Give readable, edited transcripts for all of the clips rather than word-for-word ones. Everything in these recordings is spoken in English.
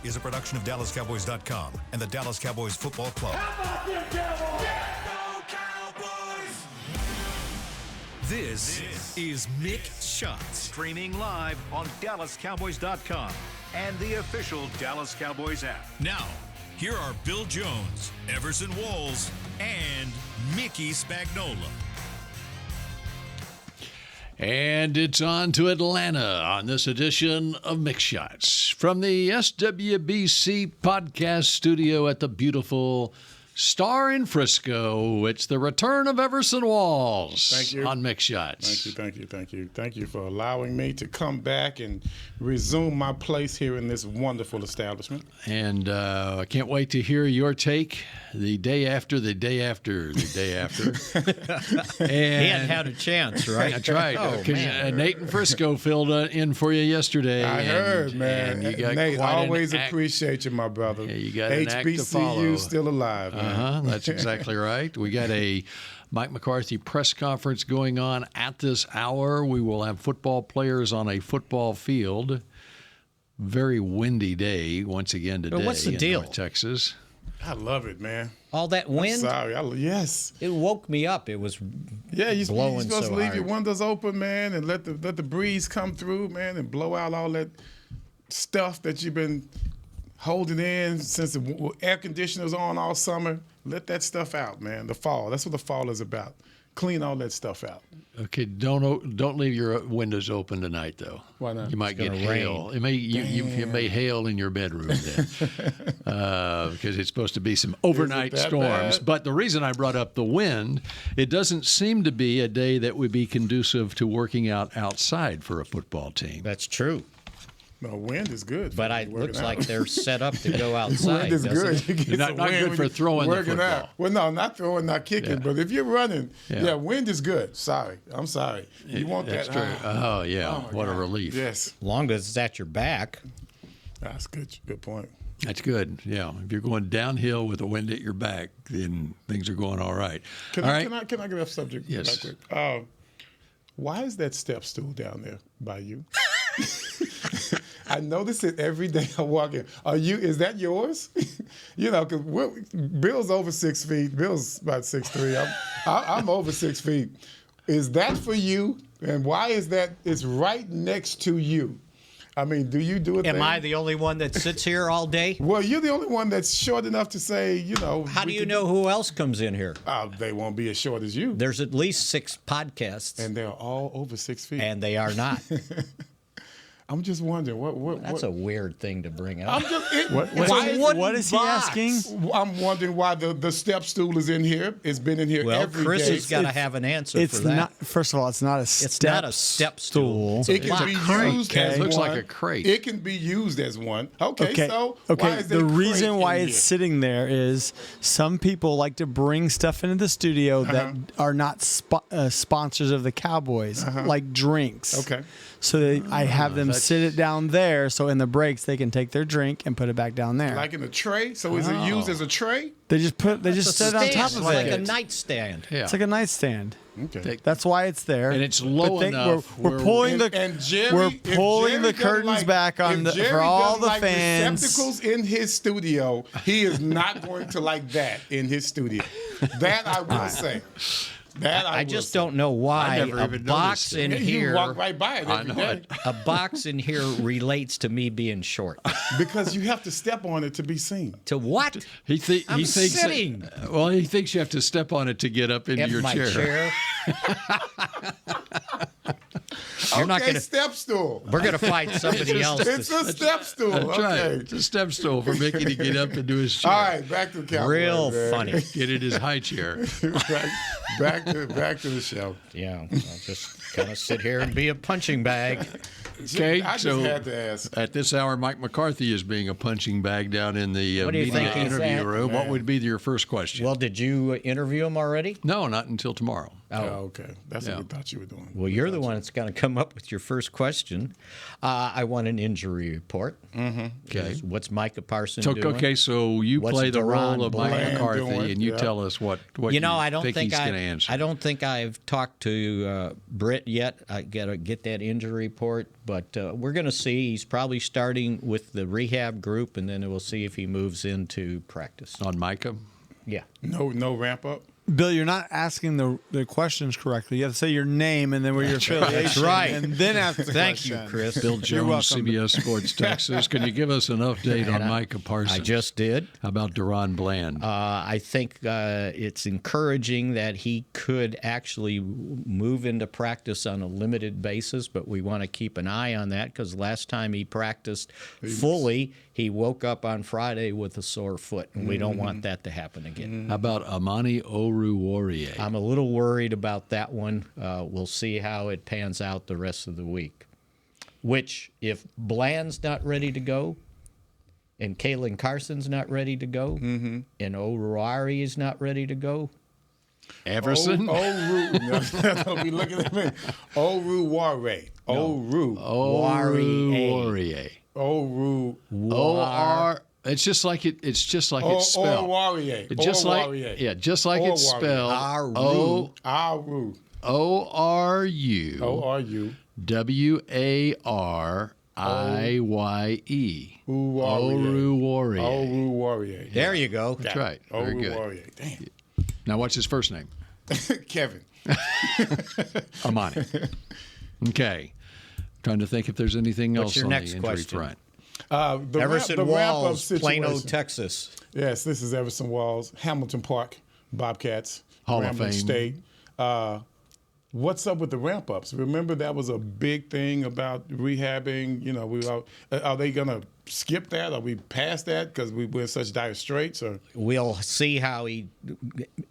is a production of DallasCowboys.com and the Dallas Cowboys Football Club. How about them Cowboys? This is Mick Shots, streaming live on DallasCowboys.com and the official Dallas Cowboys app. Now, here are Bill Jones, Everson Walls, and Mickey Spagnola. And it's on to Atlanta on this edition of Mick Shots from the SWBC podcast studio at the beautiful Star in Frisco. It's the return of Everson Walls. Thank you. On Mick Shots. Thank you. Thank you for allowing me to come back and resume my place here in this wonderful establishment. And I can't wait to hear your take the day after. And he hadn't had a chance, right? That's right. Oh, man. Nate in Frisco filled in for you yesterday. I heard, man. And you got Nate, quite always an act. appreciate you, my brother. Yeah, you got an act to follow. HBCU still alive, man. That's exactly right. We got a Mike McCarthy press conference going on at this hour. We will have football players on a football field. Very windy day once again today. What's the deal? North Texas. I love it, man. All that wind? Sorry. Yes. It woke me up. It was you're blowing supposed so to leave hard. your windows open, man, and let the breeze come through, man, and blow out all that stuff that you've been holding in since the air conditioner's on all summer. Let that stuff out, man. The fall. That's what the fall is about. Clean all that stuff out. Okay, don't leave your windows open tonight, though. Why not? You might get gonna hail. rain. It may you may hail in your bedroom then, because it's supposed to be some overnight that storms. bad? But the reason I brought up the wind, it doesn't seem to be a day that would be conducive to working out outside for a football team. That's true. No, wind is good. But it looks like they're set up to go outside. Wind is doesn't good. it? You get Not- some not wind good when for you throwing the working football. out. Well, no, not throwing, not kicking. Yeah. But if you're running, Yeah. wind is good. Sorry. I'm sorry. You want That's that? true. Oh, yeah. Oh, my What a God. relief. Yes. Long as it's at your back. That's good. Good point. That's good. Yeah. If you're going downhill with the wind at your back, then things are going all right. Can all I, right. Can I get off subject? Yes. Right quick? Why is that step stool down there by you? I notice it every day I walk in. Is that yours? Because Bill's over 6 feet. Bill's about 6'3". I'm over 6 feet. Is that for you? And why is that? It's right next to you. I mean, do you do it? Am I the only one that sits here all day? Well, you're the only one that's short enough to say, How do you know who else comes in here? They won't be as short as you. There's at least 6 podcasts, And they're all over 6 feet. and they are not. I'm just wondering That's a weird thing to bring up. I'm just. What is he asking? I'm wondering why the step stool is in here. It's been in here Well, every Chris day. has got to have an answer It's for that. not. First of all, it's not a step. It's not a step stool. It can be used as It looks one. like a crate. It can be used as one. Okay. So why okay. is there The a reason crate why in it's here? sitting there is some people like to bring stuff into the studio that are not sponsors of the Cowboys, like drinks. Okay. So I have them sit it down there, so in the breaks they can take their drink and put it back down there. Like in a tray. So is it used as a tray? They just set it on top of like it. a nightstand. Yeah. It's like a nightstand. Okay. That's why it's there. And it's low enough We're where- pulling the And Jerry, we're if pulling Jerry the doesn't curtains like- back on if Jerry for all doesn't the like fans. receptacles in his studio, he is not going to like that in his studio. That I will say. That I I will just say. don't know why I never a even box noticed it. in Yeah, here. you walk right by it I every know day. it. A box in here relates to me being short. Because you have to step on it to be seen. To what? He I'm thinks sitting. Well, he thinks you have to step on it to get up into In your my chair. chair. You're not Okay, gonna. step stool. We're gonna find somebody else. It's a step stool. That's right. Okay. It's a step stool for Mickey to get up into his chair. All right, back to the Cowboys. Real man. funny. Get in his high chair. back to the show. Yeah, I'll just kind of sit here and be a punching bag. Okay, I just so had to ask. at this hour, Mike McCarthy is being a punching bag down in the What do you media think he's interview at? room. What Man. would be your first question? Well, did you interview him already? No, not until tomorrow. Oh, okay. That's what we thought you were doing. Well, you're the one that's going to come up with your first question. I want an injury report. Mm-hmm. Okay. What's Micah Parsons doing? Okay, so you What's play the Deron role of Mike Bland McCarthy, doing? and you tell us what I don't think think he's going to answer. I don't think I've talked to Britt yet. I got to get that injury report, but we're going to see. He's probably starting with the rehab group, and then we'll see if he moves into practice. On Micah? Yeah. No ramp up. Bill, you're not asking the questions correctly. You have to say your name and then where your affiliation. That's right. And then ask the Thank question. you, Chris. Bill You're Jones, welcome. CBS Sports Texas. Can you give us an update on Micah Parsons? I just did. How about Deron Bland? I think it's encouraging that he could actually move into practice on a limited basis, but we want to keep an eye on that because last time he practiced fully, he woke up on Friday with a sore foot, and we don't want that to happen again. How about Amani Oruwariye? I'm a little worried about that one. We'll see how it pans out the rest of the week. Which, if Bland's not ready to go, and Kalen Carson's not ready to go, and Oruwariye is not ready to go, Everson? Don't be looking at me. Oruwariye. Oruwariye. O-R. It's just like it's spelled. Oruwariye. Just like it's spelled. O-R-U. O-R-U. W-A-R-I-Y-E. Oruwariye. there you go. That's right. Very good. Oruwariye. Damn. Now, what's his first name? Kevin. Amani. Okay. Trying to think if there's anything else What's your on next the injury question? front. Everson the Walls, wrap-up Plano, situation. Texas. Yes, this is Everson Walls, Hamilton Park, Bobcats, Hall of Grambling Fame. State. What's up with the ramp-ups? Remember that was a big thing about rehabbing. You know, are they going to skip that? Are we past that because we're in such dire straits? Or We'll see how he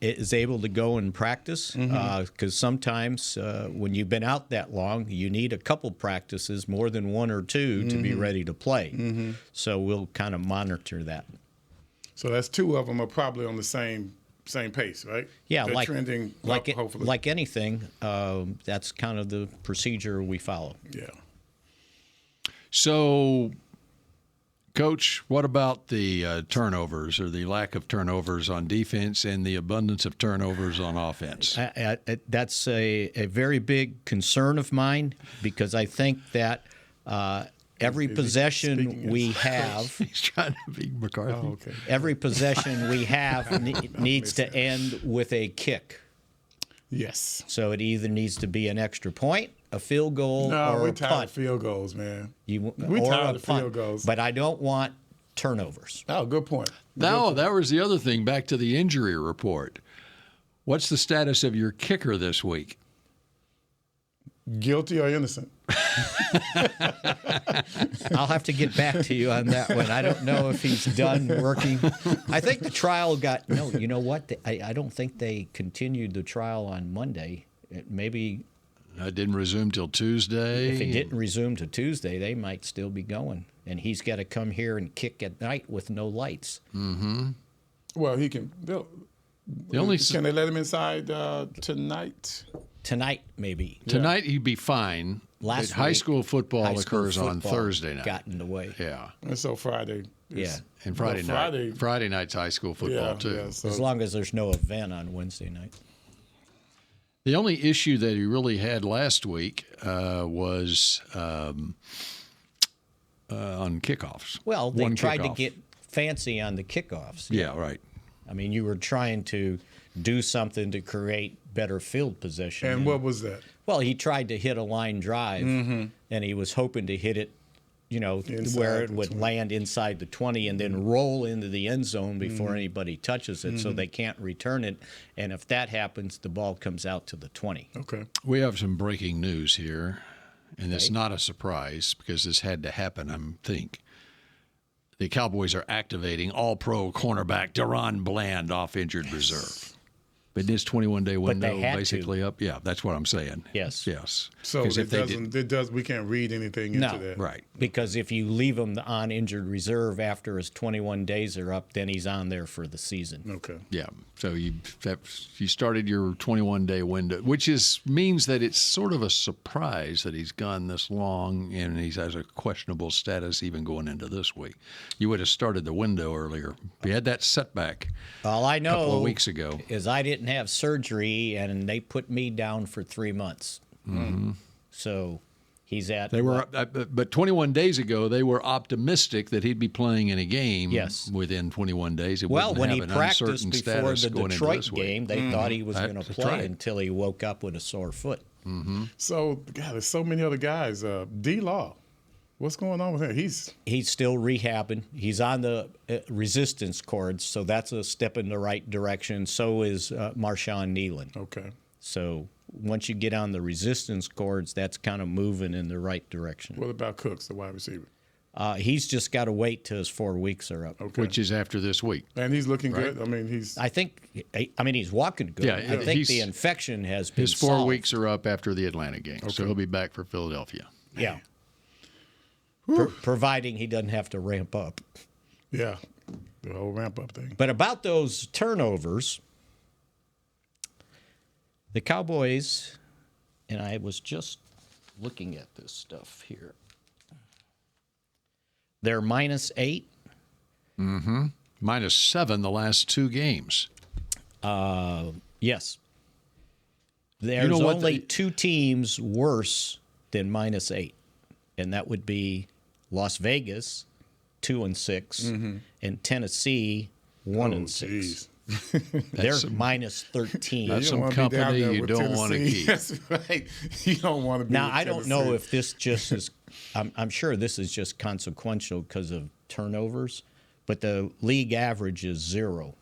is able to go and practice because sometimes when you've been out that long, you need a couple practices, more than one or two, to be ready to play. So we'll kind of monitor that. so that's two of them are probably on the same pace, right? Yeah, They're like trending like up, hopefully. like anything, that's kind of the procedure we follow. Yeah. So, Coach, what about the turnovers or the lack of turnovers on defense and the abundance of turnovers on offense? That's a very big concern of mine because I think that every possession we have, He's trying to be McCarthy. Oh, okay. every possession we have needs to end with a kick. Yes. So it either needs to be an extra point, a field goal, No, or we're a tired punt. of field goals, man. We're tired of field goals. But I don't want turnovers. Oh, good point. Now, that was the other thing, back to the injury report. What's the status of your kicker this week? Guilty or innocent? I'll have to get back to you on that one. I don't know if he's done working. I think the trial got no. You know what? I don't think they continued the trial on Monday. Maybe It didn't resume till Tuesday. if it didn't resume to Tuesday, they might still be going. And he's got to come here and kick at night with no lights. Well, he can. The only Can they let him inside tonight? Tonight, maybe. tonight he'd be fine. Last but high week, school football high school occurs on football Thursday night. got in the way. Yeah, And so Friday. Yeah. and Friday Well, night. Friday night's high school football Yeah, too. yeah, so As long as there's no event on Wednesday night. The only issue that he really had last week was on kickoffs. Well, they One tried to kickoff. get fancy on the kickoffs. Yeah, right. I mean, you were trying to do something to create better field position. And what was that? Well, he tried to hit a line drive, and he was hoping to hit it, Inside where it the would 20. land inside the 20 and then roll into the end zone before anybody touches it, so they can't return it. And if that happens, the ball comes out to the 20. Okay. We have some breaking news here, and it's not a surprise because this had to happen, I think. The Cowboys are activating all-pro cornerback Deron Bland off injured reserve. But this 21-day window they had basically up. Yeah, that's what I'm saying. Yes. Yes. So 'Cause we can't read anything into that. Right. Because if you leave him on injured reserve after his 21 days are up, then he's on there for the season. Okay. Yeah. So you started your 21-day window, which means that it's sort of a surprise that he's gone this long and he has a questionable status even going into this week. You would have started the window earlier. We had that setback All I know a couple of weeks ago. is I didn't have surgery, and they put me down for 3 months. Mm-hmm. So he's at. They were, but 21 days ago, they were optimistic that he'd be playing in a game. Yes. Within 21 days. Well, when he an practiced uncertain before status the going into Detroit this week. game, they thought he was going to That's play right. until he woke up with a sore foot. So, God, there's so many other guys. D-Law, what's going on with him? He's still rehabbing. He's on the resistance cords, so that's a step in the right direction. So is Marshawn Nealon. Okay. So once you get on the resistance cords, that's kind of moving in the right direction. What about Cooks, the wide receiver? He's just got to wait till his 4 weeks are up. Okay. Which is after this week. And he's looking good. I mean, he's. I think he's walking good. Yeah, I think the he's- infection has been His 4 solved. weeks are up after the Atlanta game, so he'll be back for Philadelphia. Yeah. Providing he doesn't have to ramp up. Yeah. The whole ramp-up thing. But about those turnovers, the Cowboys, and I was just looking at this stuff here. They're -8. -7 the last 2 games. Yes. There's what only 2 teams worse than -8, and that would be Las Vegas, 2-6, and Tennessee, 1-6. They're -13. That's some wanna be down company there you with don't want to Tennessee. keep. That's right. You don't want to be Now, with I don't know Tennessee. if this just is, I'm sure this is just consequential because of turnovers, but the league average is 0.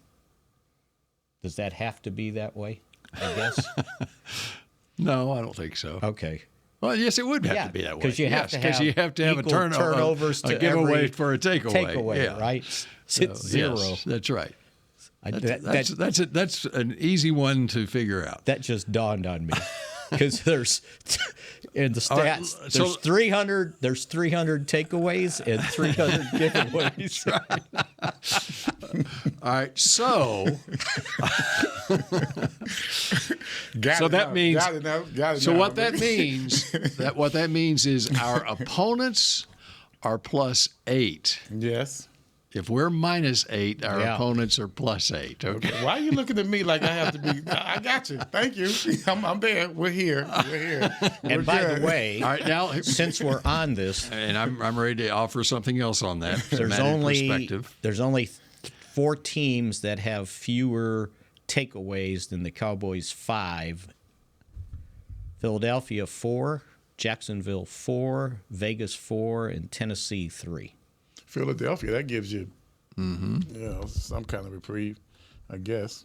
Does that have to be that way, I guess? No, I don't think so. Okay. Well, yes, it would have Yeah, to be that way. 'cause you have to because have you have to have a equal turnover, turnovers a to giveaway every for a takeaway. Takeaway, Yeah. right? It's 0. Yes, that's right. That That's an easy one to figure out. just dawned on me because there's in the All right, stats so- there's 300 takeaways and 300 giveaways. All right, so Got so it that now. means Got it now. Got it so now. what that means is our opponents are +8. Yes. If we're -8, our Yeah. opponents are +8. Okay. Why are you looking at me like I have to be? I got you. Thank you. I'm there. We're here. We're here. And by the way, All right, now since we're on this, and I'm ready to offer something else on that. some added perspective. there's only 4 teams that have fewer takeaways than the Cowboys 5. Philadelphia 4, Jacksonville 4, Vegas 4, and Tennessee 3. Philadelphia. That gives you, some kind of reprieve, I guess.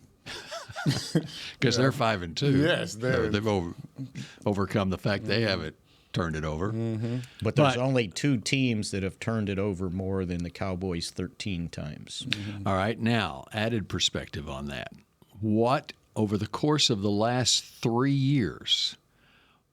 Because they're 5-2. Yes, So they've overcome the fact they haven't turned it over. But there's But- only 2 teams that have turned it over more than the Cowboys 13 times. All right, now added perspective on that. What over the course of the last 3 years?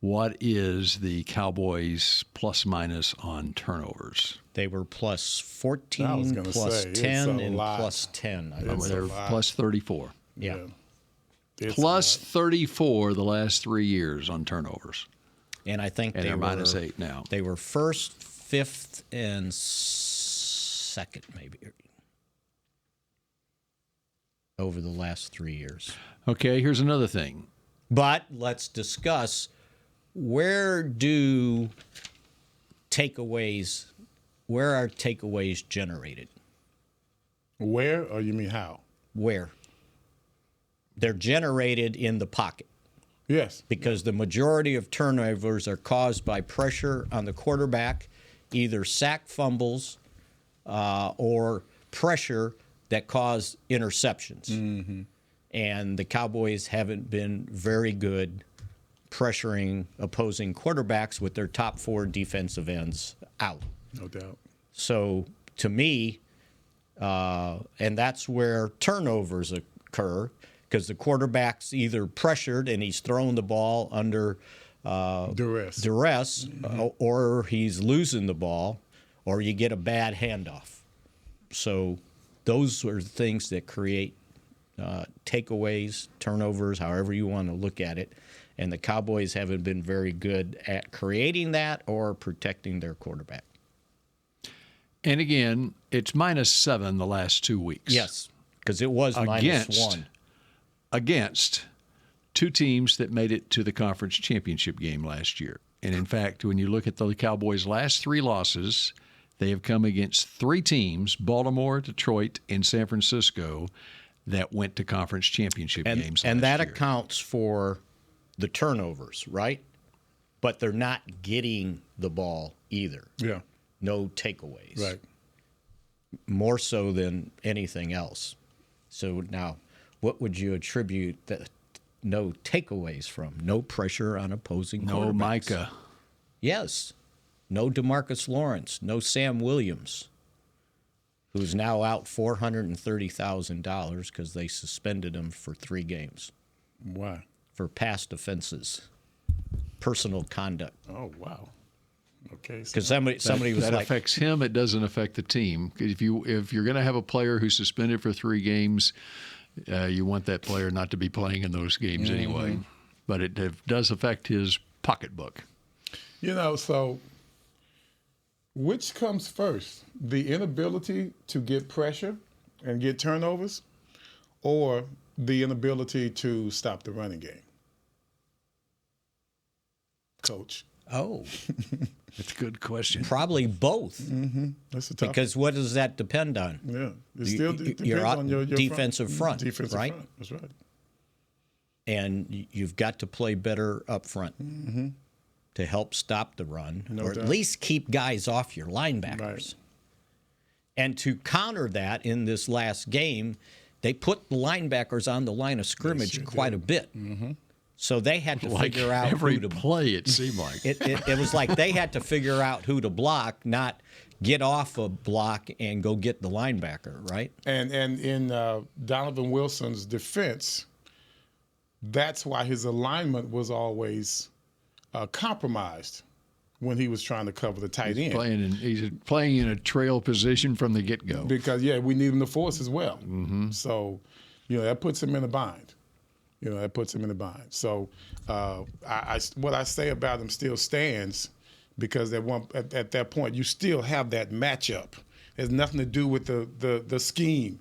What is the Cowboys plus-minus on turnovers? They were +14, I was gonna plus say, it's 10, a and lot. +10. I It's think. They're lot. +34. Yeah. It's Plus 34 the last 3 years on turnovers. And I think And they they're were -8 now. They were 1st, 5th, and 2nd, maybe, over the last 3 years. Okay, here's another thing. But let's discuss, where are takeaways generated? Where, or you mean how? Where? They're generated in the pocket, Yes. because the majority of turnovers are caused by pressure on the quarterback, either sack fumbles or pressure that cause interceptions. And the Cowboys haven't been very good pressuring opposing quarterbacks with their top 4 defensive ends out. No doubt. So to me, and that's where turnovers occur, because the quarterback's either pressured and he's throwing the ball under Duress. or he's losing the ball, or you get a bad handoff. So those are things that create takeaways, turnovers, however you want to look at it. And the Cowboys haven't been very good at creating that or protecting their quarterback. And again, it's -7 the last 2 weeks. Yes, because it was -1. Against two teams that made it to the conference championship game last year. And in fact, when you look at the Cowboys' last 3 losses, they have come against 3 teams, Baltimore, Detroit, and San Francisco, that went to conference championship games last and that year. accounts for the turnovers, right? But they're not getting the ball either. Yeah. No takeaways. Right. More so than anything else. So now, what would you attribute the no takeaways from? No pressure on opposing No quarterbacks. Micah. Yes. No DeMarcus Lawrence. No Sam Williams, who's now out $430,000 because they suspended him for 3 games Why? for past offenses, personal conduct. Oh, wow. Okay. So Because somebody was That like, affects him. It doesn't affect the team. If you're going to have a player who's suspended for 3 games, you want that player not to be playing in those games anyway. But it does affect his pocketbook. so which comes first? The inability to get pressure and get turnovers, or the inability to stop the running game? Coach. oh, That's a good question. probably both. That's a tough Because what does that depend on? Yeah. It still depends Your on your defensive front, Defensive right? front. That's right. And you've got to play better up front to help stop the run, or doubt. at least keep guys off your linebackers. Right. And to counter that, in this last game, they put the linebackers on the line of scrimmage quite a bit. So they had to figure out every who to play, it seemed like. It was like they had to figure out who to block, not get off a block and go get the linebacker, right? And in Donovan Wilson's defense, that's why his alignment was always compromised when he was trying to cover the tight end. He's playing in a trail position from the get-go. Because, we need him to force as well. So, that puts him in a bind. So what I say about him still stands, because at that point you still have that matchup. It has nothing to do with the scheme.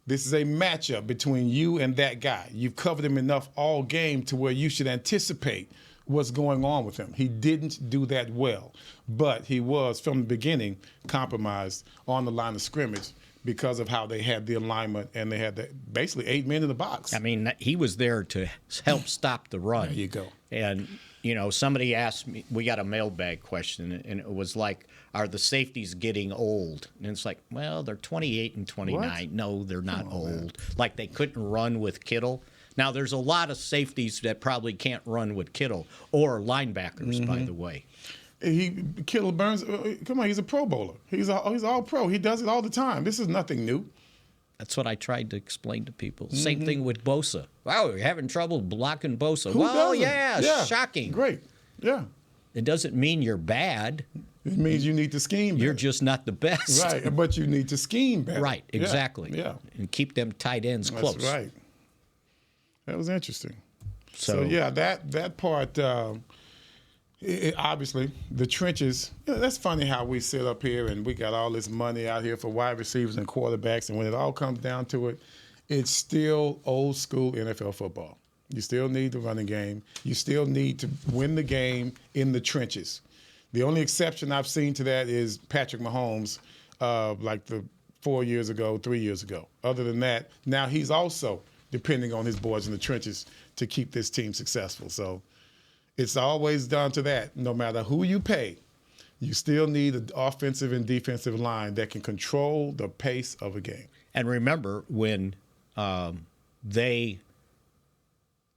This is a matchup between you and that guy. You've covered him enough all game to where you should anticipate what's going on with him. He didn't do that well, but he was, from the beginning, compromised on the line of scrimmage because of how they had the alignment, and they had basically 8 men in the box. I mean, he was there to help stop the run. There you go. And, somebody asked me, we got a mailbag question, and it was like, are the safeties getting old? And it's like, well, they're 28 and 29. What? No, they're not old. Like they couldn't run with Kittle. Now, there's a lot of safeties that probably can't run with Kittle, or linebackers, by the way. Kittle Burns, come on, he's a Pro Bowler. He's all pro. He does it all the time. This is nothing new. That's what I tried to explain to people. Same thing with Bosa. Wow, you're having trouble blocking Bosa. Who Well, doesn't? yeah, shocking. Great. Yeah. It doesn't mean you're bad. It means you need to scheme better. You're just not the best. Right, but you need to scheme better. Right, exactly. Yeah. And keep them tight ends close. That's right. That was interesting. So that part, obviously, the trenches, that's funny how we sit up here and we got all this money out here for wide receivers and quarterbacks, and when it all comes down to it, it's still old school NFL football. You still need the running game. You still need to win the game in the trenches. The only exception I've seen to that is Patrick Mahomes, like 3 years ago. Other than that, now he's also depending on his boys in the trenches to keep this team successful. So it's always down to that. No matter who you pay, you still need an offensive and defensive line that can control the pace of a game. And remember when they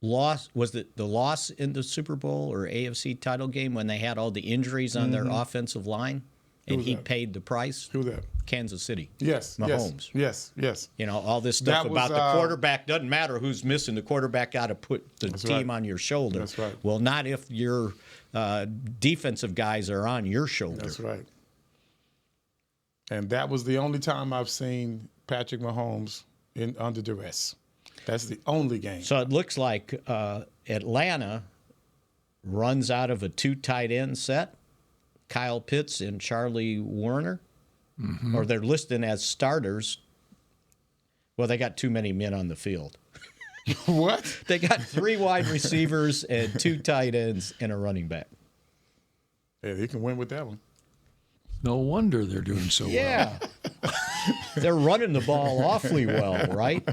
lost, was it the loss in the Super Bowl or AFC title game when they had all the injuries on their offensive line? and Who's he that? paid the price. Who that? Kansas City. Yes. Mahomes. Yes. You know, all this stuff That about was, the quarterback. Doesn't matter who's missing. The quarterback got to put the team right. on your shoulder. That's right. Well, not if your defensive guys are on your shoulder. That's right. And that was the only time I've seen Patrick Mahomes under duress. That's the only game. So it looks like Atlanta runs out of a 2 tight end set, Kyle Pitts and Charlie Warner, or they're listed as starters. Well, they got too many men on the field. What? They got 3 wide receivers and 2 tight ends and a running back. Yeah, he can win with that one. No wonder they're doing so well. Yeah. They're running the ball awfully well, right?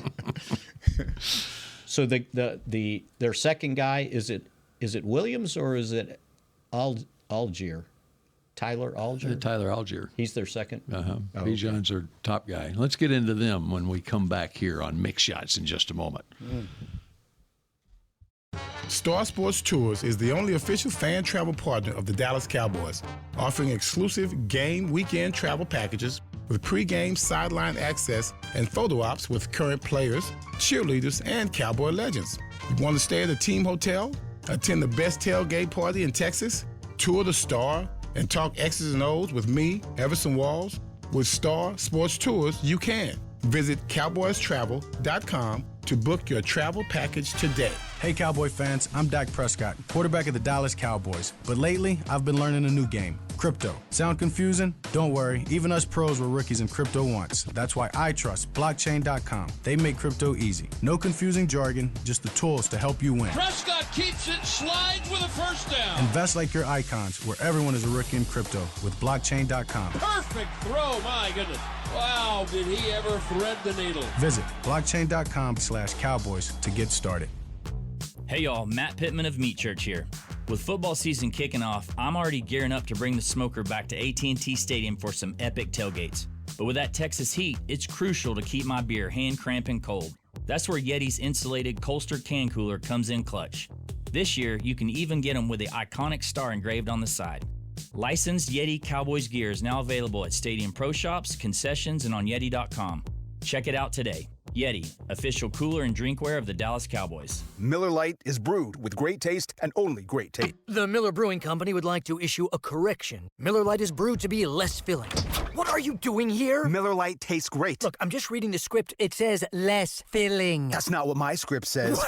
So their second guy, is it Williams or is it Algier? Tyler Algier? Tyler Algier. He's their second? Uh-huh. Oh, Bijan's our top guy. Let's get into them when we come back here on Mix Shots in just a moment. Star Sports Tours is the only official fan travel partner of the Dallas Cowboys, offering exclusive game weekend travel packages with pre-game sideline access and photo ops with current players, cheerleaders, and Cowboy legends. You want to stay at a team hotel, attend the best tailgate party in Texas, tour the Star, and talk X's and O's with me, Everson Walls? With Star Sports Tours, you can. Visit cowboystravel.com to book your travel package today. Hey Cowboy fans, I'm Dak Prescott, quarterback of the Dallas Cowboys. But lately, I've been learning a new game, crypto. Sound confusing? Don't worry, even us pros were rookies in crypto once. That's why I trust blockchain.com. They make crypto easy. No confusing jargon, just the tools to help you win. Prescott keeps it, slides with a first down. Invest like your icons, where everyone is a rookie in crypto with blockchain.com. Perfect throw, my goodness. Wow, did he ever thread the needle. Visit blockchain.com/cowboys to get started. Hey y'all, Matt Pittman of Meat Church here. With football season kicking off, I'm already gearing up to bring the smoker back to AT&T Stadium for some epic tailgates. But with that Texas heat, it's crucial to keep my beer hand cramping cold. That's where Yeti's insulated Colster can cooler comes in clutch. This year, you can even get them with the iconic star engraved on the side. Licensed Yeti Cowboys gear is now available at Stadium Pro Shops, concessions, and on Yeti.com. Check it out today. Yeti, official cooler and drinkware of the Dallas Cowboys. Miller Lite is brewed with great taste and only great taste. The Miller Brewing Company would like to issue a correction. Miller Lite is brewed to be less filling. What are you doing here? Miller Lite tastes great. Look, I'm just reading the script. It says less filling. That's not what my script says.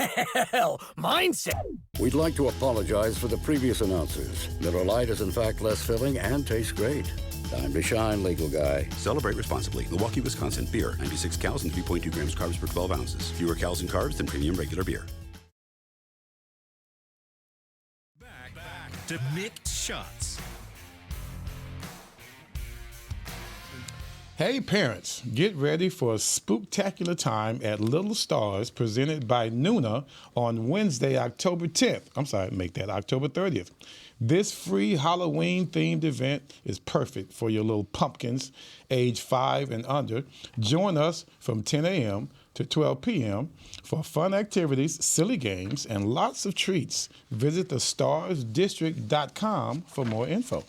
Well, mine said. We'd like to apologize for the previous announcers. Miller Lite is in fact less filling and tastes great. Time to shine, legal guy. Celebrate responsibly. Milwaukee, Wisconsin. Beer. 96 calories and 3.2 grams carbs per 12 ounces. Fewer calories and carbs than premium regular beer. Back to Mick Shots. Hey parents, get ready for a spooktacular time at Little Stars presented by Nuna on Wednesday, October 10th. I'm sorry, make that October 30th. This free Halloween-themed event is perfect for your little pumpkins age 5 and under. Join us from 10 a.m. to 12 p.m. for fun activities, silly games, and lots of treats. Visit thestarsdistrict.com for more info.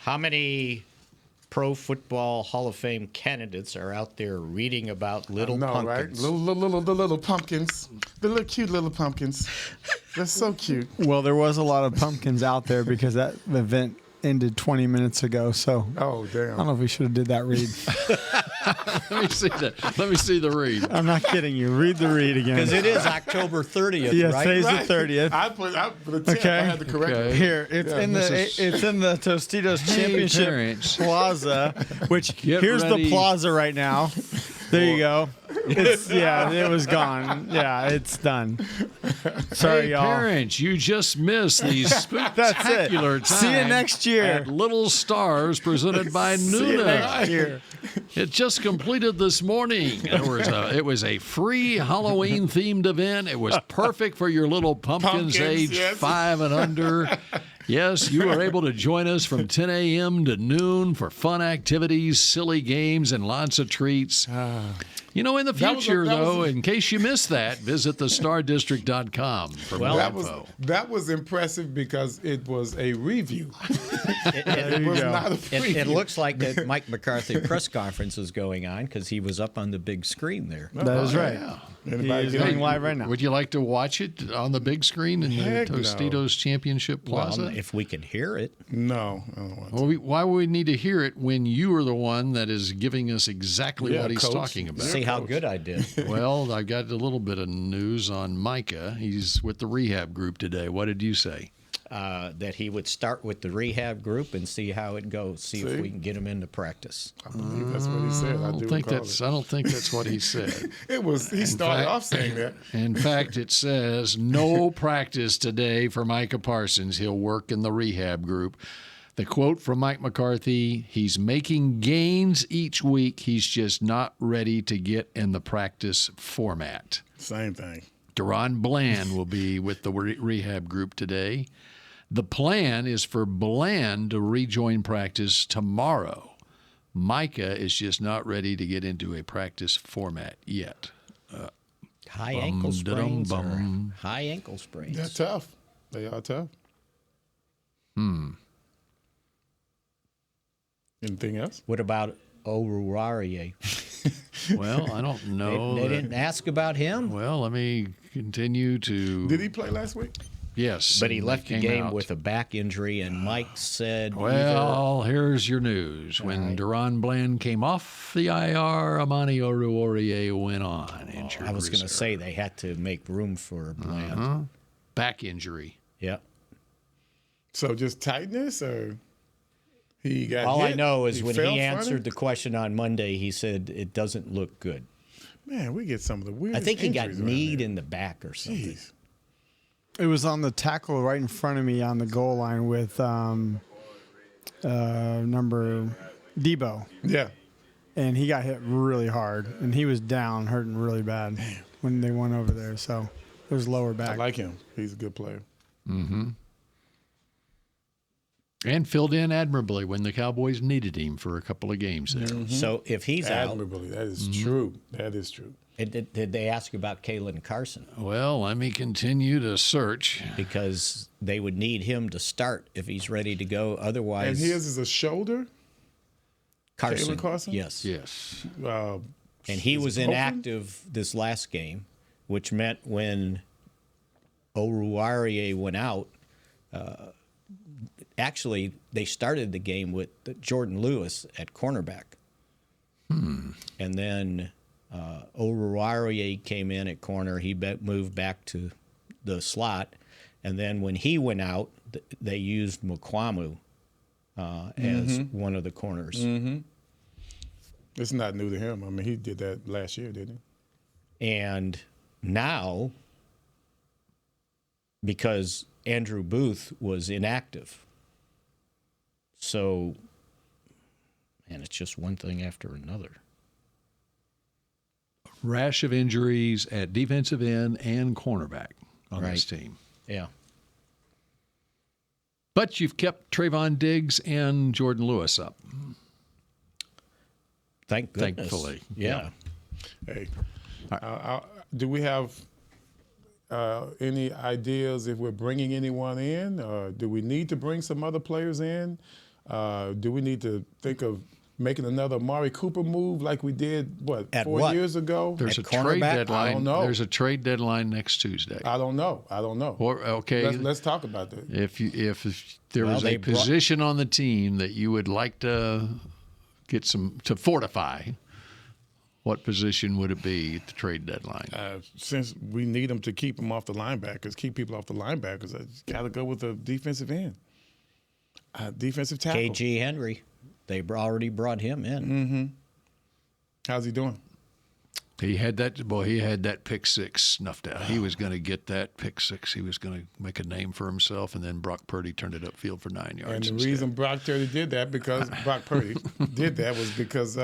How many Pro Football Hall of Fame candidates are out there reading about little pumpkins? Right? The little pumpkins. The little cute little pumpkins. They're so cute. Well, there was a lot of pumpkins out there because that event ended 20 minutes ago. So oh damn! I don't know if we should have did that read. Let me see the read. I'm not kidding you. Read the read again. Because it is October 30th, yes, right? today's Right. the 30th. I put the 10th. Okay. I had to correct it. Here, it's in the Tostitos Championship parents. Plaza, which Get here's ready. the plaza right now. There you go. It was gone. Yeah, it's done. Sorry, Hey, y'all. parents, you just missed these spectacular times. See you next year. At Little Stars presented by See you next Nuna. year. It just completed this morning. It was a free Halloween-themed event. It was perfect for your little pumpkins age yes. 5 and under. Yes, you are able to join us from 10 a.m. to noon for fun activities, silly games, and lots of treats. In the future, in case you missed that, visit thestardistrict.com for more info. That was impressive because it was a review. It was not a preview. It looks like that Mike McCarthy press conference is going on because he was up on the big screen there. That is right. Yeah. He's going live right now. Would you like to watch it on the big screen in the Tostitos Championship Plaza? Well, if we can hear it. No, I don't want to. Why would we need to hear it when you are the one that is giving us exactly what he's talking about? See how good I did. Well, I got a little bit of news on Micah. He's with the rehab group today. What did you say? That he would start with the rehab group and see how it goes. See if we can get him into practice. I believe that's what he said. I don't think that's what he said. He started off saying that. In fact, it says no practice today for Micah Parsons. He'll work in the rehab group. The quote from Mike McCarthy, he's making gains each week. He's just not ready to get in the practice format. Same thing. Deron Bland will be with the rehab group today. The plan is for Bland to rejoin practice tomorrow. Micah is just not ready to get into a practice format yet. High ankle sprains. High ankle sprains. They're tough. They are tough. Anything else? What about Oruwariye? Well, I don't know. They didn't ask about him? Well, let me continue to... Did he play last week? Yes. But he left the game with a back injury, and Mike said... Well, here's your news. When Deron Bland came off the IR, Amani Oruwariye went on injured. I was going to say they had to make room for Bland. Back injury. Yep. So just tightness, or... He got All hit? I know is when he answered funny? the question on Monday, he said it doesn't look good. Man, we get some of the weirdest I think he got injuries kneed in the back or something. Jeez. It was on the tackle right in front of me on the goal line with number Debo. Yeah. And he got hit really hard, and he was down, hurting really bad when they went over there. So it was lower back. I like him. He's a good player. Mm-hmm. And filled in admirably when the Cowboys needed him for a couple of games there. Mm-hmm. So if he's admirably, that is true. That is true. Did they ask about Kalen Carson? Well, let me continue to search. Because they would need him to start if he's ready to go. Otherwise... And his is a shoulder? Carson. Kalen Carson? Yes. Yes. And he was inactive this last game, which meant when Oruwariye went out... Actually, they started the game with Jordan Lewis at cornerback. And then Oruwariye came in at corner. He moved back to the slot. And then when he went out, they used Mukwamu as one of the corners. Mm-hmm. It's not new to him. I mean, he did that last year, didn't he? And now, because Andrew Booth was inactive, so, man, it's just one thing after another. Rash of injuries at defensive end and cornerback on this team. Yeah. But you've kept Trayvon Diggs and Jordan Lewis up. Thankfully. Yeah. Hey, do we have any ideas if we're bringing anyone in? Do we need to bring some other players in? Do we need to think of making another Amari Cooper move like we did, 4 years ago? There's a trade deadline. I don't know. There's a trade deadline next Tuesday. I don't know. Okay. Let's talk about that. If there was a position on the team that you would like to get to fortify, what position would it be at the trade deadline? Since we need them to keep people off the linebackers, I got to go with a defensive end. Defensive tackle. KG Henry. They already brought him in. Mm-hmm. How's he doing? He had that pick six snuffed out. He was going to get that pick six. He was going to make a name for himself, and then Brock Purdy turned it upfield for 9 yards. And the reason Brock Purdy did that was because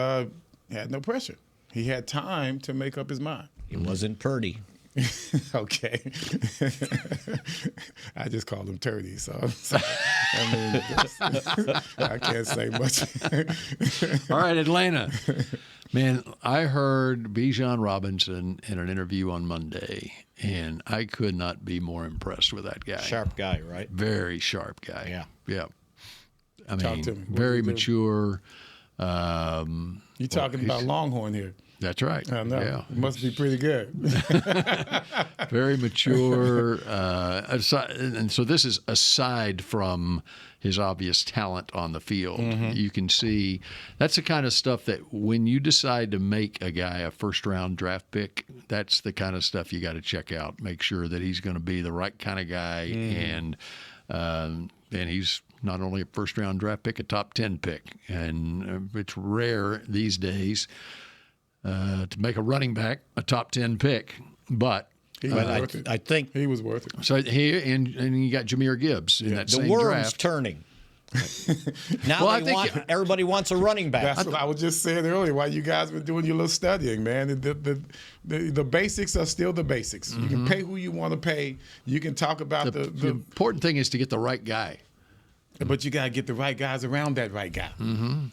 he had no pressure. He had time to make up his mind. It wasn't Purdy. Okay. I just called him Turdy, so I can't say much. All right, Atlanta. Man, I heard Bijan Robinson in an interview on Monday, and I could not be more impressed with that guy. Sharp guy, right? Very sharp guy. Yeah. Yeah. I Talk mean, to me. What very did he do? mature. You're talking about Longhorn here. That's right. I know. Yeah. It must be pretty good. Very mature. And so this is aside from his obvious talent on the field. You can see that's the kind of stuff that when you decide to make a guy a first-round draft pick, that's the kind of stuff you got to check out. Make sure that he's going to be the right kind of guy, and he's not only a first-round draft pick, a top 10 pick. And it's rare these days to make a running back a top 10 pick, but I think he was worth it. So and you got Jahmyr Gibbs in that the same worm's draft. Turning. Now everybody wants a running back. That's what I was just saying earlier. While you guys were doing your little studying, man, the basics are still the basics. You can pay who you want to pay. You can talk about the important thing is to get the right guy. But you got to get the right guys around that right guy.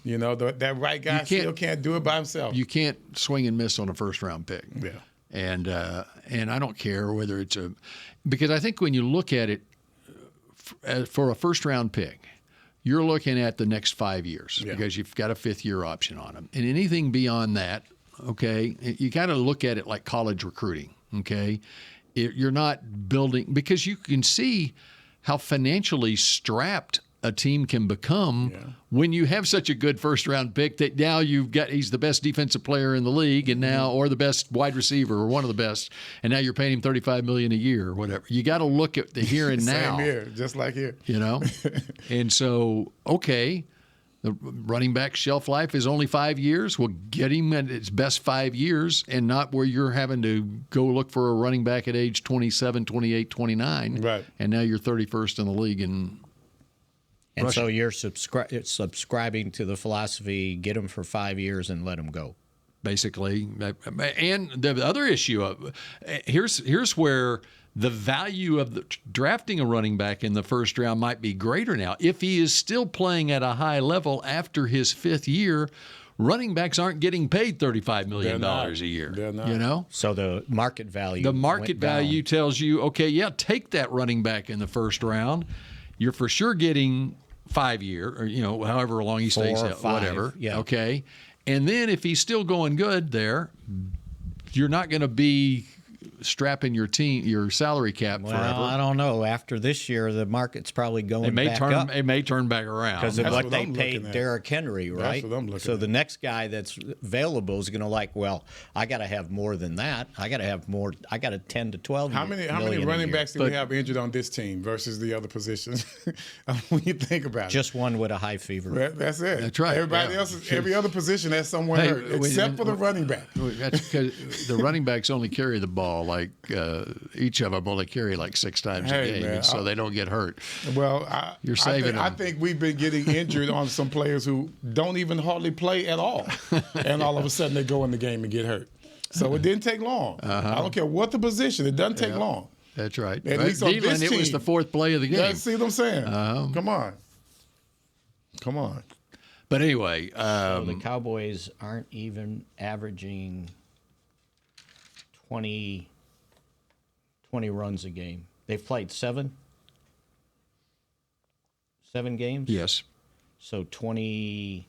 You know, that right guy still can't do it by himself. You can't swing and miss on a first-round pick. Yeah. And I don't care whether it's because I think when you look at it for a first-round pick, you're looking at the next 5 years because you've got a fifth-year option on them. And anything beyond that, okay, you got to look at it like college recruiting, okay? You're not building – because you can see how financially strapped a team can become when you have such a good first-round pick that now he's the best defensive player in the league and now or the best wide receiver or one of the best, and now you're paying him $35 million a year or whatever. You got to look at the here and now. Same here, just like here. You know? And so, okay, the running back shelf life is only 5 years. Well, get him at its best 5 years and not where you're having to go look for a running back at age 27, 28, 29. Right. And now you're 31st in the league and so you're subscribing to the philosophy, get them for 5 years and let them go. Basically. And the other issue, here's where the value of drafting a running back in the first round might be greater now. If he is still playing at a high level after his fifth year, running backs aren't getting paid $35 million a year. They're not. You know? So the market value value tells you, okay, take that running back in the first round. You're for sure getting 5 year or however long he stays 4 or out, 5, whatever. yeah. Okay. And then if he's still going good there, you're not going to be strapping your salary cap forever. I don't know. After this year, the market's probably going back up. It may turn back around because of what they paid Derrick Henry, right? That's what I'm looking so at. the next guy that's available is going to I got to have more than that. I got to have more. I got a 10 to 12. How many running backs do we have injured on this team versus the other positions? When you think about it, just one with a high fever. That's it. That's right. Everybody else, every other position has someone hurt, except for the running back. That's because the running backs only carry the ball each of them only carry 6 times a game, man, so they don't get hurt. Well, you're saving them. I think we've been getting injured on some players who don't even hardly play at all, and all of a sudden they go in the game and get hurt. So it didn't take long. I don't care what the position; it doesn't take long. That's right. At least on this team, it was the fourth play of the game. Yeah, see what I'm saying? Come on. But anyway, so the Cowboys aren't even averaging 20 runs a game. They've played 7 games? Yes. So 22.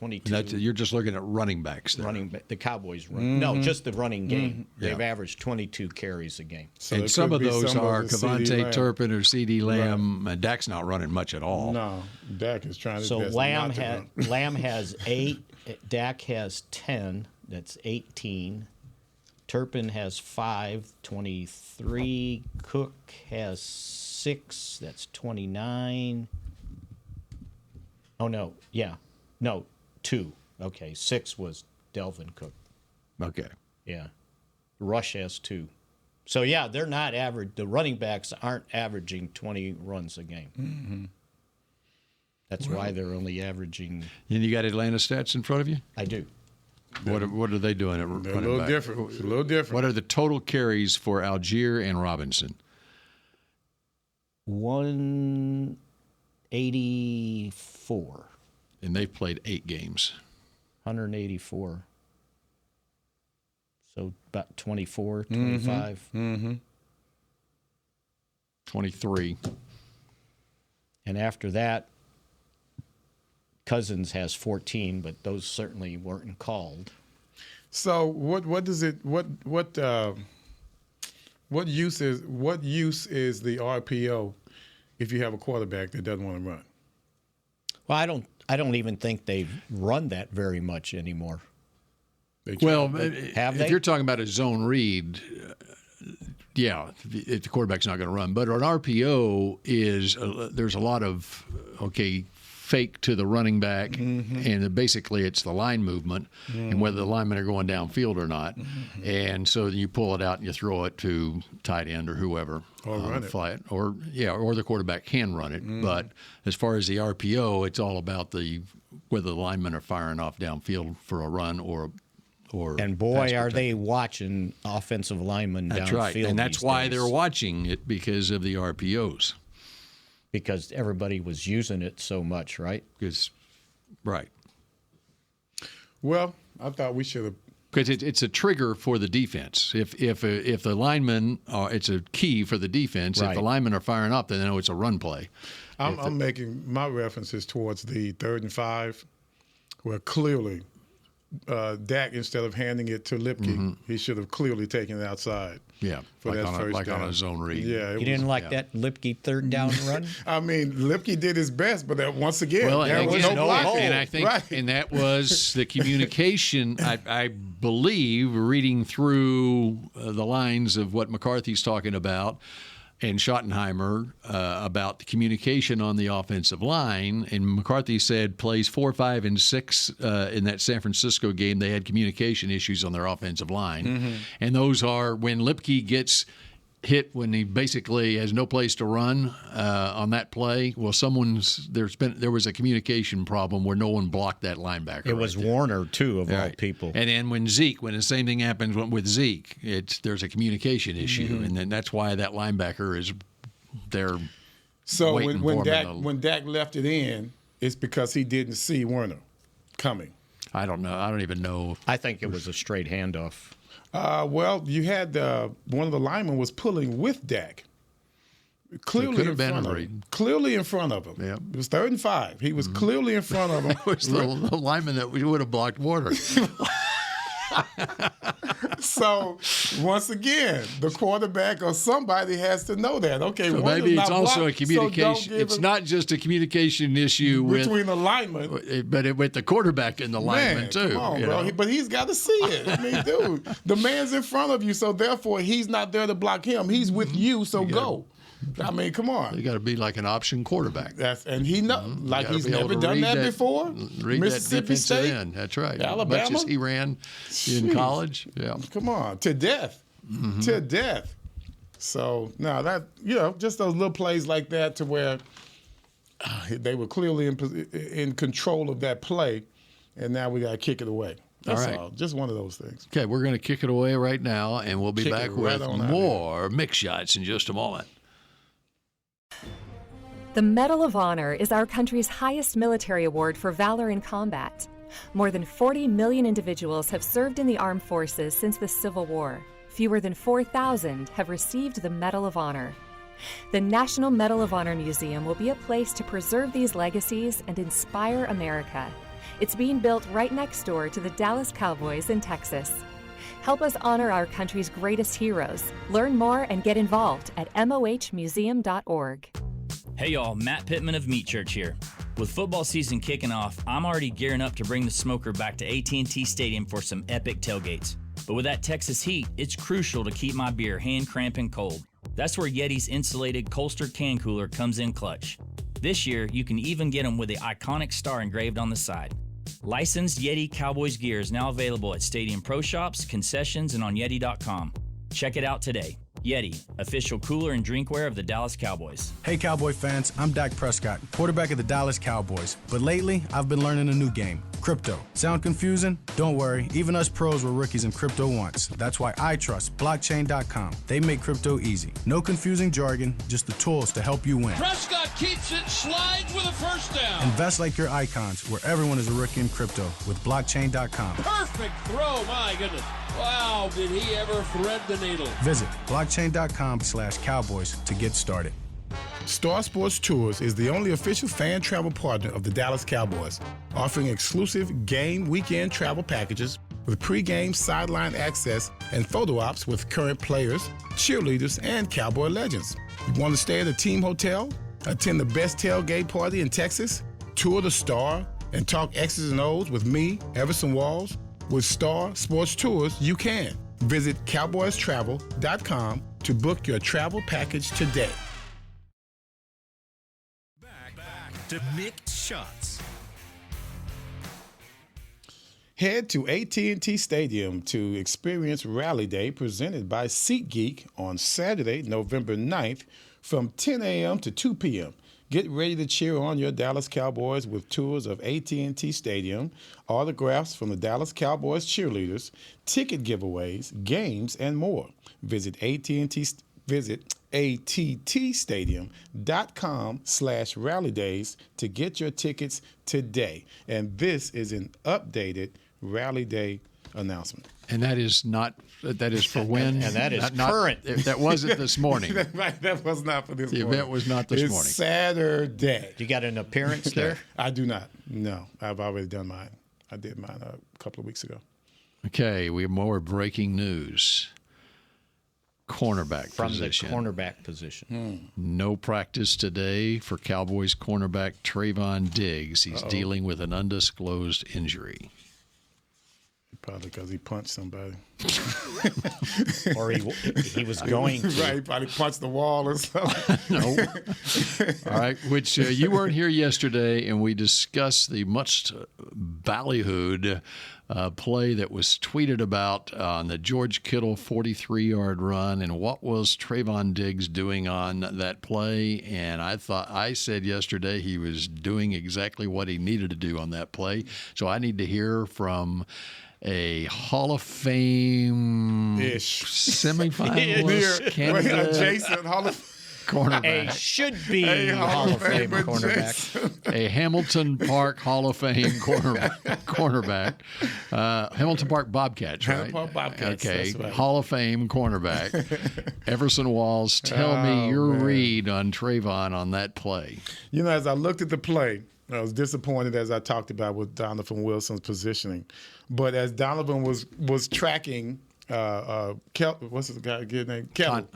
You're just looking at running backs there. The Cowboys run. No, just the running game. They've averaged 22 carries a game. So and some of those are Kevontae Turpin or CD Lamb. Right. Dak's not running much at all. No, Dak is trying to. So Lamb has 8. Dak has 10. That's 18. Turpin has 5, 23. Cook has 6, that's 29. Oh, no. Yeah. No, 2. Okay, 6 was Delvin Cook. Okay. Yeah. Rush has 2. So, yeah, they're not average. The running backs aren't averaging 20 runs a game. Mm-hmm. That's why they're only averaging. And you got Atlanta stats in front of you? I do. What are they doing at running back? A little different. What are the total carries for Algier and Robinson? 184. And they've played 8 games. 184. So about 24, 25. 23. And after that, Cousins has 14, but those certainly weren't called. So what use is the RPO if you have a quarterback that doesn't want to run? Well, I don't even think they've run that very much anymore. Well, have they? If you're talking about a zone read, yeah, if the quarterback's not going to run. But an RPO is there's a lot of fake to the running back, and basically it's the line movement and whether the linemen are going downfield or not. And so you pull it out and you throw it to tight end or whoever, or run it, fly it, or the quarterback can run it. But as far as the RPO, it's all about whether the linemen are firing off downfield for a run or and boy, are they watching offensive linemen downfield. That's right, and that's why days. they're watching it, because of the RPOs. Because everybody was using it so much, right? Right. Well, I thought we should have. Because it's a trigger for the defense. If the linemen it's a key for the defense. Right. If the linemen are firing up, then they know it's a run play. I'm making my references towards the 3rd and 5, where clearly Dak, instead of handing it to Lipke, he should have clearly taken it outside. Yeah, for that first down. on a zone read. Yeah, you didn't like that Lipke 3rd down run? I mean, Lipke did his best, but once again, there was no blocking. And I think, and that was the communication. I believe, reading through the lines of what McCarthy's talking about, and Schottenheimer about the communication on the offensive line. And McCarthy said plays 4, 5, and 6 in that San Francisco game, they had communication issues on their offensive line. And those are when Lipke gets hit when he basically has no place to run on that play. Well, there was a communication problem where no one blocked that linebacker. It was Warner too, of all people. And then when the same thing happens with Zeke, there's a communication issue, and then that's why that linebacker is there. So when Dak left it in, it's because he didn't see Warner coming. I don't know. I don't even know. I think it was a straight handoff. Well, you had one of the linemen was pulling with Dak. Clearly in front of him. Clearly in front of him. Yeah. It was 3rd and 5. He was clearly in front of him. It was the lineman that we would have blocked Warner. So, once again, the quarterback or somebody has to know that. Okay, so maybe it's also a communication. It's not just a communication issue between the lineman, but with the quarterback and the lineman too. Come on, bro. But he's got to see it. I mean, dude, the man's in front of you, so therefore he's not there to block him. He's with you, so go. I mean, come on. You got to be like an option quarterback. And he like he's never done that before. Read Mississippi that State. End. That's right. Alabama. As much as he ran in college. Yeah. Come on, to death, to death. So now that just those little plays like that to where they were clearly in control of that play, and now we got to kick it away. That's all. Just one of those things. Okay, we're going to kick it away right now, and we'll be back with more Mick Shots in just a moment. The Medal of Honor is our country's highest military award for valor in combat. More than 40 million individuals have served in the armed forces since the Civil War. Fewer than 4,000 have received the Medal of Honor. The National Medal of Honor Museum will be a place to preserve these legacies and inspire America. It's being built right next door to the Dallas Cowboys in Texas. Help us honor our country's greatest heroes. Learn more and get involved at mohmuseum.org. Hey y'all, Matt Pittman of Meat Church here. With football season kicking off, I'm already gearing up to bring the smoker back to AT&T Stadium for some epic tailgates. But with that Texas heat, it's crucial to keep my beer hand cramping cold. That's where Yeti's insulated Colster can cooler comes in clutch. This year, you can even get them with the iconic star engraved on the side. Licensed Yeti Cowboys gear is now available at Stadium Pro Shops, concessions, and on Yeti.com. Check it out today. Yeti, official cooler and drinkware of the Dallas Cowboys. Hey Cowboy fans, I'm Dak Prescott, quarterback of the Dallas Cowboys. But lately, I've been learning a new game, Crypto. Sound confusing? Don't worry. Even us pros were rookies in crypto once. That's why I trust blockchain.com. They make crypto easy. No confusing jargon, just the tools to help you win. Prescott keeps it, slides with a first down. Invest like your icons, where everyone is a rookie in crypto with blockchain.com. Perfect throw, my goodness. Wow, did he ever thread the needle. Visit blockchain.com/Cowboys to get started. Star Sports Tours is the only official fan travel partner of the Dallas Cowboys, offering exclusive game weekend travel packages with pre-game sideline access and photo ops with current players, cheerleaders, and Cowboy legends. You want to stay at a team hotel, attend the best tailgate party in Texas, tour the Star, and talk X's and O's with me, Everson Walls? With Star Sports Tours, you can. Visit cowboystravel.com to book your travel package today. Back to Mick Shots. Head to AT&T Stadium to experience Rally Day presented by SeatGeek on Saturday, November 9th from 10 a.m. to 2 p.m. Get ready to cheer on your Dallas Cowboys with tours of AT&T Stadium, autographs from the Dallas Cowboys cheerleaders, ticket giveaways, games, and more. Visit attstadium.com/rallydays to get your tickets today. And this is an updated Rally Day announcement. And that is for when? And that is not current. That wasn't this morning. Right, that was not for this morning. The event was not this morning. It's Saturday. You got an appearance there? I do not. No, I've already done mine. I did mine a couple of weeks ago. Okay, we have more breaking news. Cornerback from position. the cornerback position. No practice today for Cowboys cornerback Trayvon Diggs. He's dealing with an undisclosed injury. Probably because he punched somebody. Or he was going to. Right, he probably punched the wall or something. No. All right, which you weren't here yesterday, and we discussed the much ballyhooed play that was tweeted about on the George Kittle 43-yard run, and what was Trayvon Diggs doing on that play. And I said yesterday he was doing exactly what he needed to do on that play. So I need to hear from a Hall of Fame semifinalist candidate, adjacent Hall of cornerback, a should-be Hall of Fame cornerback, a Hamilton Park Hall of Fame cornerback, Hamilton Park Bobcats, right? Hamilton Park Bobcats. Okay, that's right. Hall of Fame cornerback, Everson Walls. Tell me your read on Trayvon on that play. You know, as I looked at the play, I was disappointed, as I talked about, with Donovan Wilson's positioning. But as Donovan was tracking, what's the guy's name? Kittle.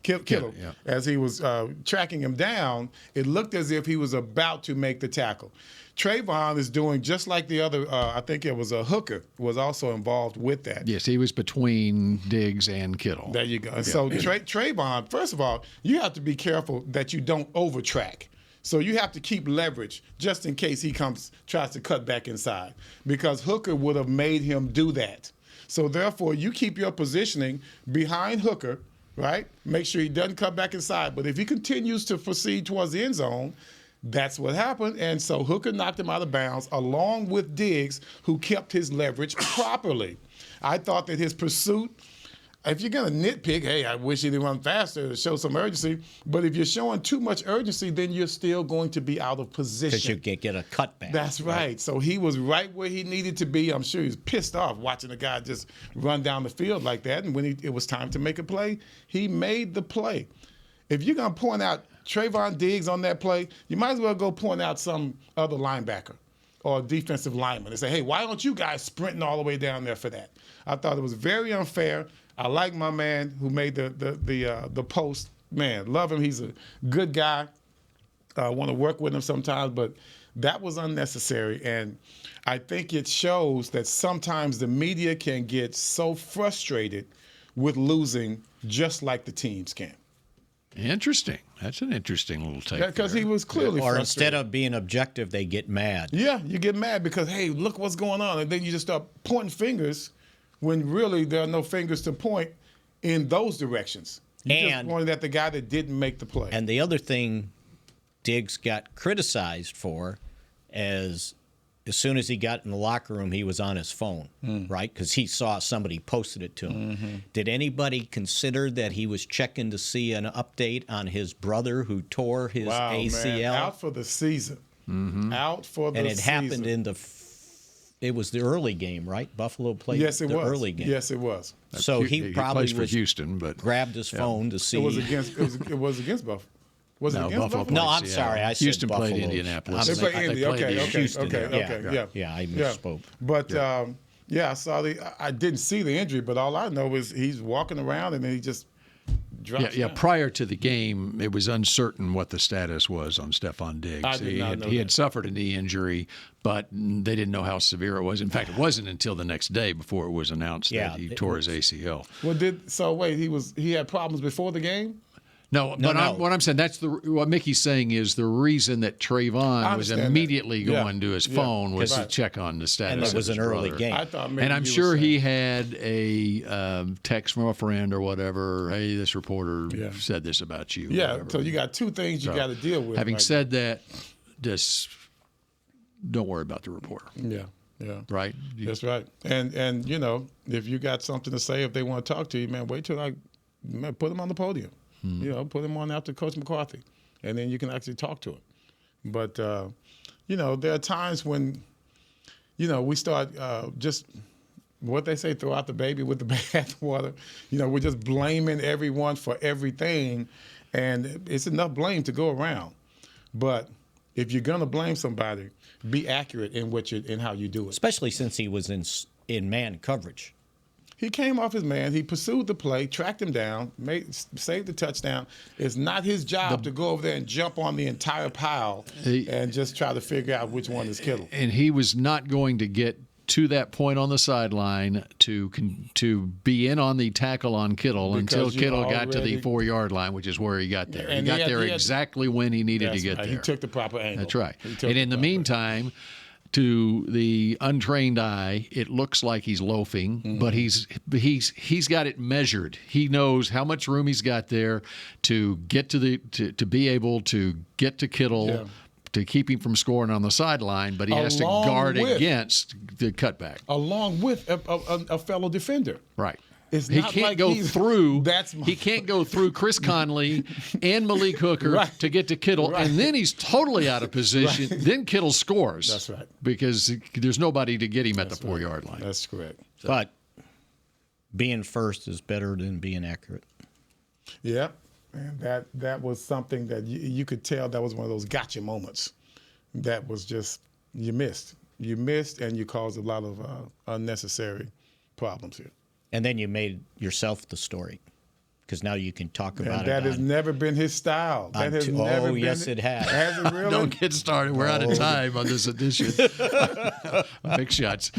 Kittle. Yeah. As he was tracking him down, it looked as if he was about to make the tackle. Trayvon is doing just like the other, I think it was a hooker, was also involved with that. Yes, he was between Diggs and Kittle. There you go. And so Trayvon, first of all, you have to be careful that you don't over-track. So you have to keep leverage just in case he tries to cut back inside, because Hooker would have made him do that. So therefore, you keep your positioning behind Hooker, right? Make sure he doesn't cut back inside. But if he continues to proceed towards the end zone, that's what happened. And so Hooker knocked him out of bounds along with Diggs, who kept his leverage properly. I thought that his pursuit, if you're going to nitpick, hey, I wish he didn't run faster to show some urgency. But if you're showing too much urgency, then you're still going to be out of position. Because you can't get a cutback. That's right. So he was right where he needed to be. I'm sure he was pissed off watching the guy just run down the field like that. And when it was time to make a play, he made the play. If you're going to point out Trayvon Diggs on that play, you might as well go point out some other linebacker or defensive lineman and say, hey, why aren't you guys sprinting all the way down there for that? I thought it was very unfair. I like my man who made the post. Man, love him. He's a good guy. I want to work with him sometimes, but that was unnecessary. And I think it shows that sometimes the media can get so frustrated with losing just like the teams can. Interesting. That's an interesting little take. Because he was clearly Or frustrated. instead of being objective, they get mad. Yeah, you get mad because, hey, look what's going on. And then you just start pointing fingers when really there are no fingers to point in those directions. You just pointed at the guy that didn't make the play. And the other thing Diggs got criticized for is as soon as he got in the locker room, he was on his phone, right? Because he saw somebody posted it to him. Did anybody consider that he was checking to see an update on his brother who tore his ACL? Man. Out for the season. Out for the season. And it happened in it was the early game, right? Buffalo played the early game. Yes, it was. So he probably plays for Houston, but grabbed his phone to see. It was against Buffalo. Was it against Buffalo? No, I'm sorry. I said Houston Buffalo. played Indianapolis. They played Indy. Okay. Yeah, I misspoke. But I saw I didn't see the injury, but all I know is he's walking around and then he just drops down. Prior to the game, it was uncertain what the status was on Trayvon Diggs. I did not know he that. had suffered a knee injury, but they didn't know how severe it was. In fact, it wasn't until the next day before it was announced that he tore his ACL. Well, he had problems before the game? No. What I'm saying, what Mickey's saying is the reason that Trayvon was immediately going to his phone was to check on the status. And it was of his an early brother. game. I thought maybe And I'm sure he had a text from a friend or whatever. Hey, this reporter said this about you. Yeah, whatever. so you got two things you got to deal with. Having said that, just don't worry about the reporter. Yeah. Right? That's right. And if you got something to say, if they want to talk to you, man, wait till put them on the podium. Put him on after Coach McCarthy, and then you can actually talk to him. But, there are times when, we start just what they say, throw out the baby with the bathwater. We're just blaming everyone for everything, and it's enough blame to go around. But if you're going to blame somebody, be accurate in how you do it. Especially since he was in man coverage. He came off his man. He pursued the play, tracked him down, saved the touchdown. It's not his job to go over there and jump on the entire pile and just try to figure out which one is Kittle. And he was not going to get to that point on the sideline to be in on the tackle on Kittle until Kittle got to the 4-yard line, which is where he got there. He got there exactly when he needed to get there. He took the proper angle. That's right. And in the meantime, to the untrained eye, it looks like he's loafing, but he's got it measured. He knows how much room he's got there to get to be able to get to Kittle to keep him from scoring on the sideline, but he has to guard against the cutback. Along with a fellow defender. Right. He can't go through Chris Conley and Malik Hooker to get to Kittle, and then he's totally out of position. Right. Then Kittle scores. That's right. Because there's nobody to get him at the 4-yard line. That's correct. So. But being first is better than being accurate. Yeah, and that was something that you could tell that was one of those gotcha moments. That was just you missed, and you caused a lot of unnecessary problems here. And then you made yourself the story, because now you can talk about it. That has never been his style. That has never been. Yes, it has. Has it really? Don't get started. We're out of time on this edition. Big shots.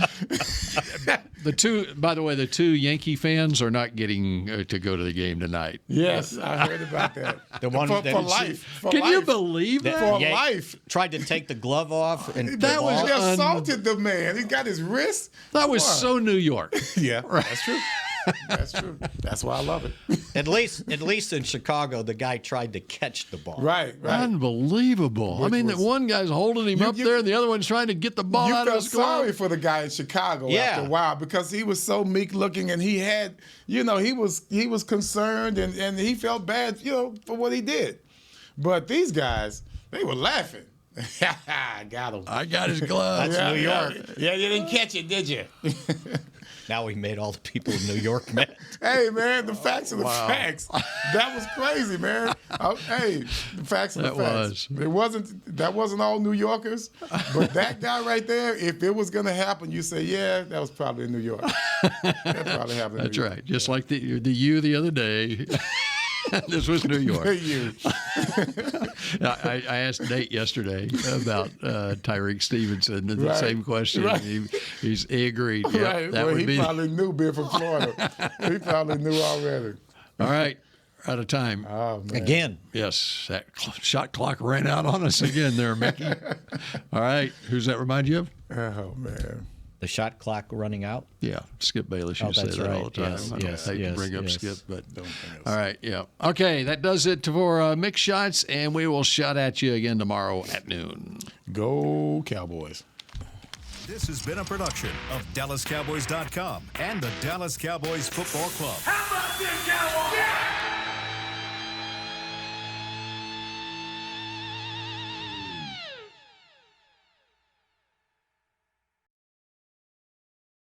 The two Yankee fans are not getting to go to the game tonight. Yes, I heard about that. The one for life. Can you believe that? For life. Tried to take the glove off and he assaulted the man. He got his wrist. That was so New York. Yeah, that's true. That's true. That's why I love it. At least in Chicago, the guy tried to catch the ball. Right. Unbelievable. The one guy's holding him up there, and the other one's trying to get the ball out of his glove. You felt sorry for the guy in Chicago after a while because he was so meek looking, and he had, he was concerned, and he felt bad, for what he did. But these guys, they were laughing. I got him. I got his glove. That's New York. Yeah, you didn't catch it, did you? Now we made all the people in New York mad. Hey, man, the facts are the facts. That was crazy, man. The facts are the facts. That wasn't all New Yorkers, but that guy right there, if it was going to happen, you say, yeah, that was probably in New York. That probably happened in That's New York. right. Just like the you the other day. This was New York. I asked Nate yesterday about Tyreek Stevenson, and the same question. Right. He agreed. Yep, right. Well, he probably knew being from Florida. He probably knew already. All right. Out of time. Oh, man. Again. Yes. That shot clock ran out on us again there, Mickey. All right. Who's that remind you of? Oh, man. The shot clock running out? Yeah, Skip Bayless used to say that all the time. Yes, I hate to bring up Skip, but don't all right, yeah. Okay, that does it for Mick Shots, and we will shot at you again tomorrow at noon. Go Cowboys. This has been a production of DallasCowboys.com and the Dallas Cowboys Football Club. How about this, Cowboys?